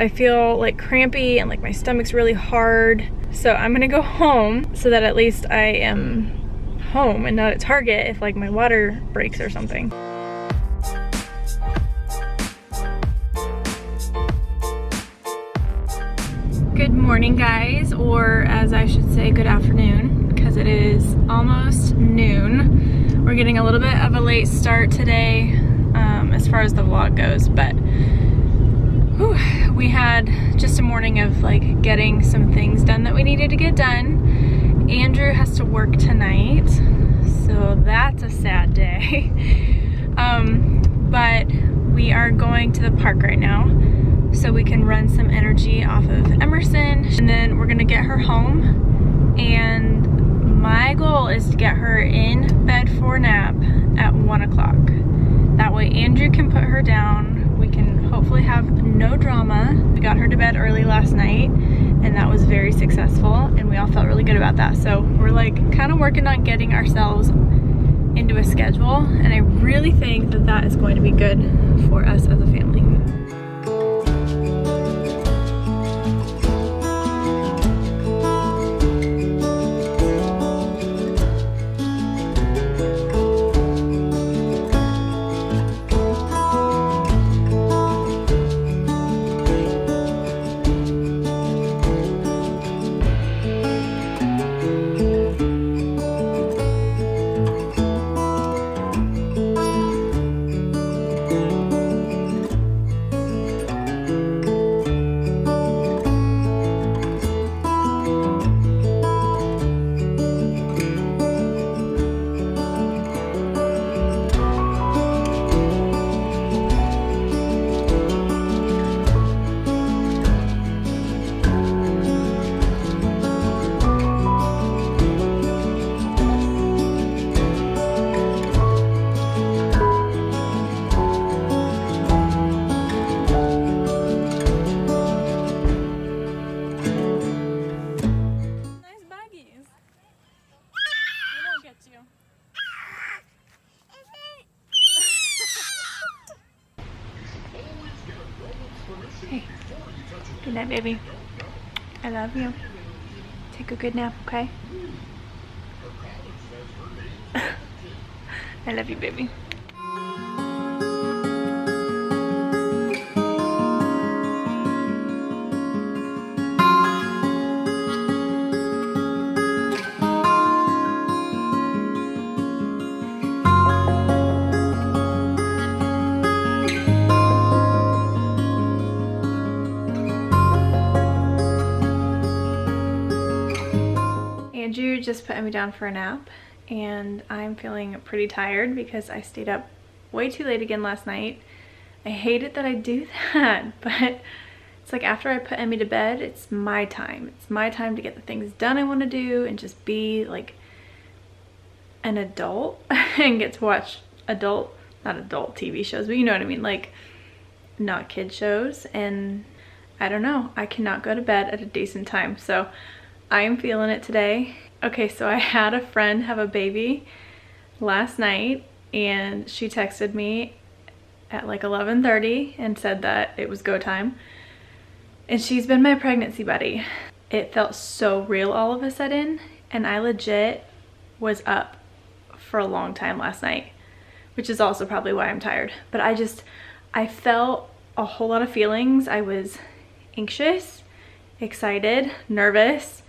I feel like crampy and like my stomach's really hard. So I'm gonna go home so that at least I am home and not at Target if like my water breaks or something. Good morning, guys, or as I should say, good afternoon, because it is almost noon. We're getting a little bit of a late start today as far as the vlog goes, but we had just a morning of like getting some things done that we needed to get done. Andrew has to work tonight, so that's a sad day. But we are going to the park right now so we can run some energy off of Emerson, and then we're gonna get her home, and my goal is to get her in bed for a nap at 1 o'clock. That way Andrew can put her down. We can hopefully have no drama. We got her to bed early last night and that was very successful, and we all felt really good about that. So we're like kind of working on getting ourselves into a schedule, and I really think that that is going to be good for us as a family. Hey, good night, baby. I love you. Take a good nap, okay? I love you, baby. Andrew just put me down for a nap, and I'm feeling pretty tired because I stayed up way too late again last night. I hate it that I do that, but it's like after I put Emmy to bed, it's my time. It's my time to get the things done I want to do and just be like an adult and get to watch not adult TV shows, but you know what I mean, like not kid shows. And I don't know, I cannot go to bed at a decent time, so I am feeling it today. Okay, so I had a friend have a baby last night, and she texted me at like 11:30 and said that it was go time. And she's been my pregnancy buddy. It felt so real all of a sudden, and I legit was up for a long time last night, which is also probably why I'm tired. But I felt a whole lot of feelings. I was anxious, excited, nervous,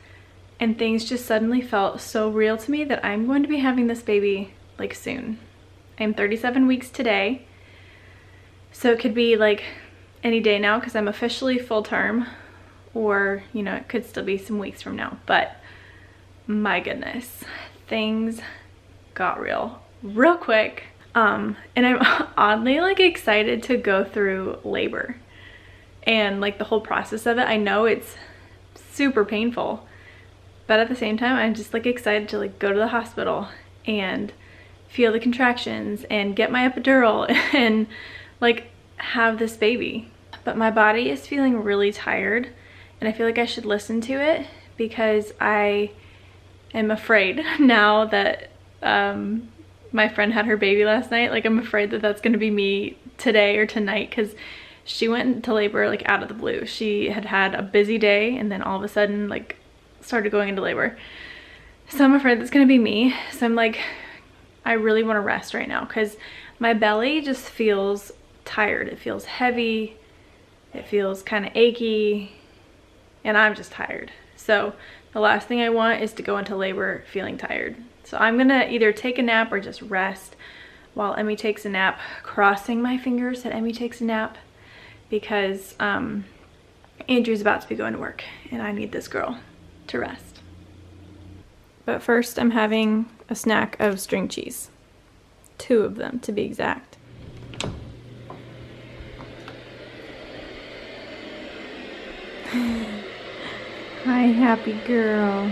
and things just suddenly felt so real to me that I'm going to be having this baby like soon. I'm 37 weeks today, so it could be like any day now because I'm officially full term, or you know, it could still be some weeks from now. But my goodness, things got real quick. And I'm oddly like excited to go through labor and like the whole process of it. I know it's super painful, but at the same time, I'm just like excited to like go to the hospital and feel the contractions and get my epidural and like have this baby. But my body is feeling really tired, and I feel like I should listen to it because I am afraid now that my friend had her baby last night. Like I'm afraid that that's gonna be me today or tonight, because She went into labor like out of the blue. She had had a busy day and then all of a sudden like started going into labor. So I'm afraid that's gonna be me. So I'm like, I really wanna rest right now because my belly just feels tired. It feels heavy. It feels kind of achy and I'm just tired. So the last thing I want is to go into labor feeling tired. So I'm gonna either take a nap or just rest while Emmy takes a nap, crossing my fingers that Emmy takes a nap because Andrew's about to be going to work and I need this girl to rest. But first I'm having a snack of string cheese. 2 of them to be exact. Hi, happy girl.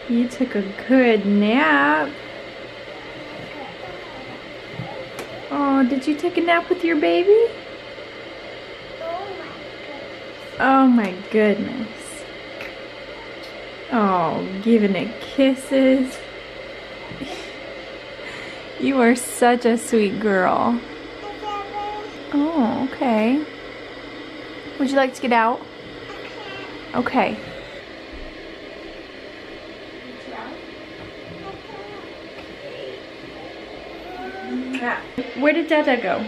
You took a good nap. Oh, did you take a nap with your baby? Oh my goodness. Oh, giving it kisses. You are such a sweet girl. Oh, okay. Would you like to get out? Okay. Where did Dada go?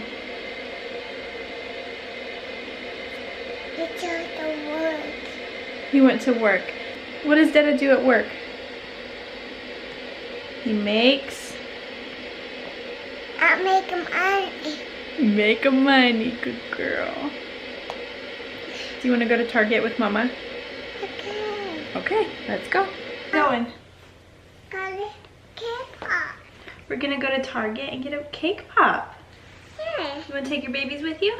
He went to work. He went to work. What does Dada do at work? He makes... I make him money. Make a money, good girl. Do you want to go to Target with Mama? Okay. Okay, let's go. Going. K-pop. We're gonna go to Target and get a cake pop. Yeah. You want to take your babies with you?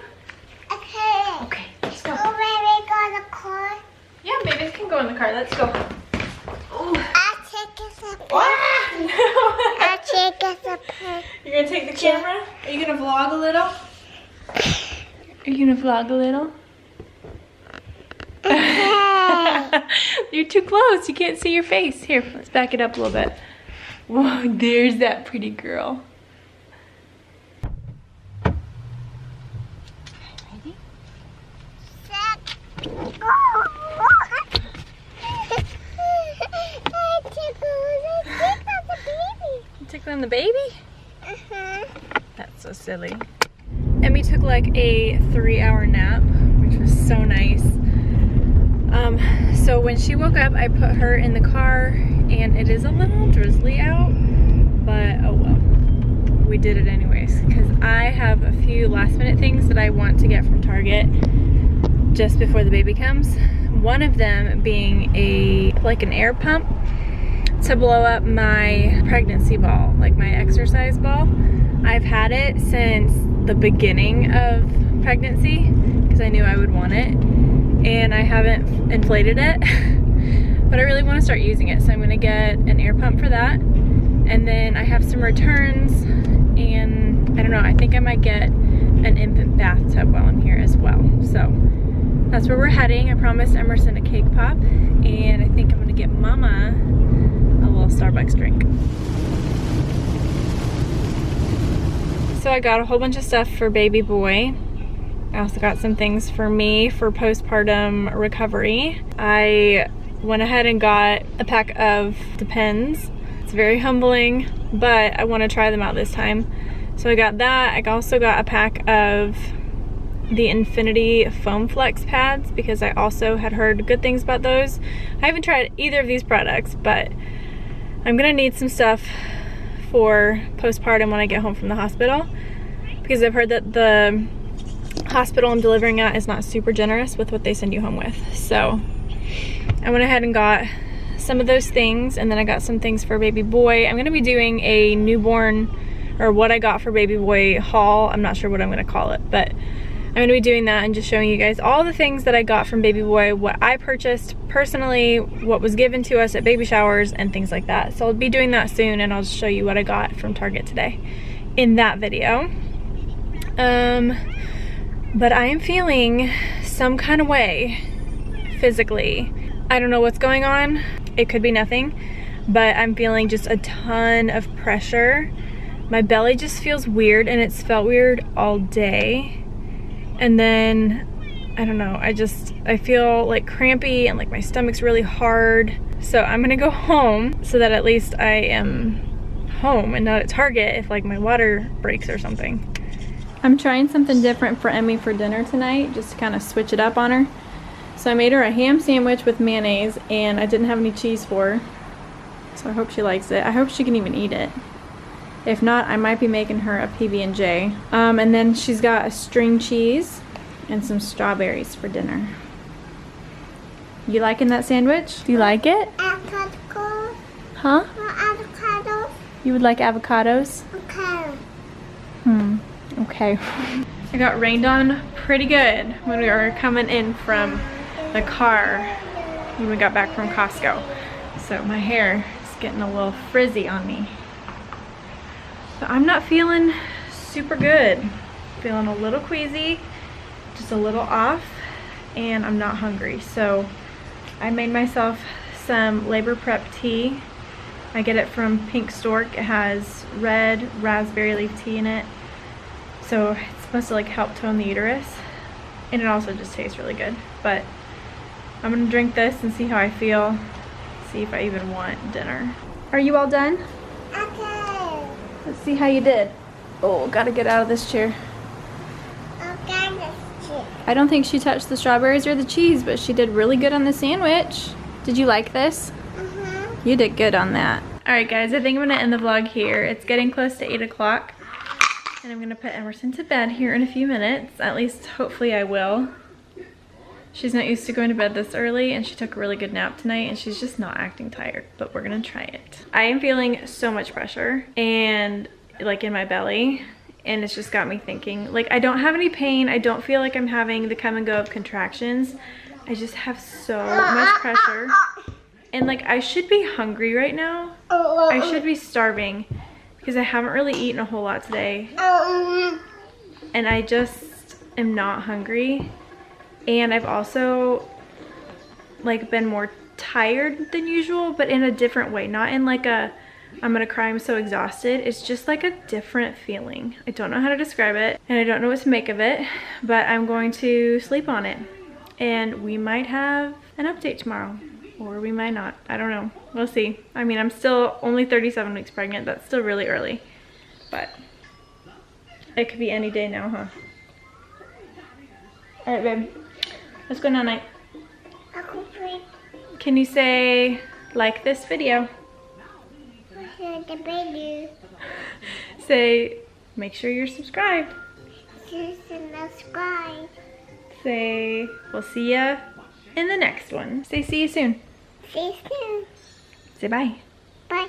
Okay. Okay, let's go. Oh, baby, got a car. Yeah, babies can go in the car. Let's go. Ooh. I'll take us a pic. Wow. I'll take us a pic. You're gonna take the camera? Are you gonna vlog a little? Are you gonna vlog a little? Okay. You're too close. You can't see your face. Here, let's back it up a little bit. Whoa, there's that pretty girl. Okay, ready? Set. Go. You tickling the baby? That's so silly. Emmy took like a 3-hour nap, which was so nice. So when she woke up, I put her in the car, and it is a little drizzly out, but oh well. We did it anyways, because I have a few last minute things that I want to get from Target just before the baby comes. One of them being like an air pump to blow up my pregnancy ball, like my exercise ball. I've had it since the beginning of pregnancy because I knew I would want it, and I haven't inflated it, but I really want to start using it, so I'm gonna get an air pump for that. And then I have some returns, and I don't know, I think I might get an infant bathtub while I'm here as well. So that's where we're heading. I promised Emerson a cake pop, and I think I'm gonna get Mama a little Starbucks drink. So I got a whole bunch of stuff for baby boy. I also got some things for me for postpartum recovery. I went ahead and got a pack of Depends. It's very humbling, but I want to try them out this time. So I got that. I also got a pack of the Infinity Foam Flex pads because I also had heard good things about those. I haven't tried either of these products, but I'm gonna need some stuff for postpartum when I get home from the hospital, because I've heard that the hospital I'm delivering at is not super generous with what they send you home with. So I went ahead and got some of those things, and then I got some things for baby boy. I'm gonna be doing a newborn, or what I got for baby boy haul. I'm not sure what I'm gonna call it, but I'm gonna be doing that and just showing you guys all the things that I got from baby boy, what I purchased personally, what was given to us at baby showers, and things like that. So I'll be doing that soon, and I'll just show you what I got from Target today in that video. But I am feeling some kind of way physically. I don't know what's going on. It could be nothing, but I'm feeling just a ton of pressure. My belly just feels weird, and it's felt weird all day. and then I don't know, I feel like crampy and like my stomach's really hard. So I'm gonna go home so that at least I am home and not at Target if like my water breaks or something. I'm trying something different for Emmy for dinner tonight, just to kind of switch it up on her. So I made her a ham sandwich with mayonnaise, and I didn't have any cheese for her. So I hope she likes it. I hope she can even eat it. If not, I might be making her a PB&J. And then she's got a string cheese and some strawberries for dinner. You liking that sandwich? Do you like it? Avocado. Huh? Avocado. You would like avocados? Okay. Okay. I got rained on pretty good when we were coming in from the car when we got back from Costco. So my hair is getting a little frizzy on me. But I'm not feeling super good. Feeling a little queasy, just a little off, and I'm not hungry. So I made myself some labor prep tea. I get it from Pink Stork. It has red raspberry leaf tea in it. So it's supposed to like help tone the uterus. And it also just tastes really good. But I'm gonna drink this and see how I feel. See if I even want dinner. Are you all done? Okay. Let's see how you did. Oh, gotta get out of this chair. Okay, let's see. I don't think she touched the strawberries or the cheese, but she did really good on the sandwich. Did you like this? You did good on that. Alright guys, I think I'm gonna end the vlog here. It's getting close to 8 o'clock. And I'm gonna put Emerson to bed here in a few minutes. At least, hopefully I will. She's not used to going to bed this early, and she took a really good nap tonight, and she's just not acting tired, but we're gonna try it. I am feeling so much pressure, and like in my belly, and it's just got me thinking, like I don't have any pain. I don't feel like I'm having the come and go of contractions. I just have so much pressure. And like I should be hungry right now. I should be starving because I haven't really eaten a whole lot today. And I just am not hungry. And I've also like been more tired than usual, but in a different way. Not in like a I'm gonna cry, I'm so exhausted. It's just like a different feeling. I don't know how to describe it, and I don't know what to make of it, but I'm going to sleep on it. And we might have an update tomorrow, or we might not. I don't know. We'll see. I mean, I'm still only 37 weeks pregnant. That's still really early, but it could be any day now, huh? All right, babe. Let's go now, night. Can you say, like this video? The baby. Say, make sure you're subscribed. Subscribe. Say, we'll see ya in the next one. Say, see you soon. See you soon. Say bye. Bye.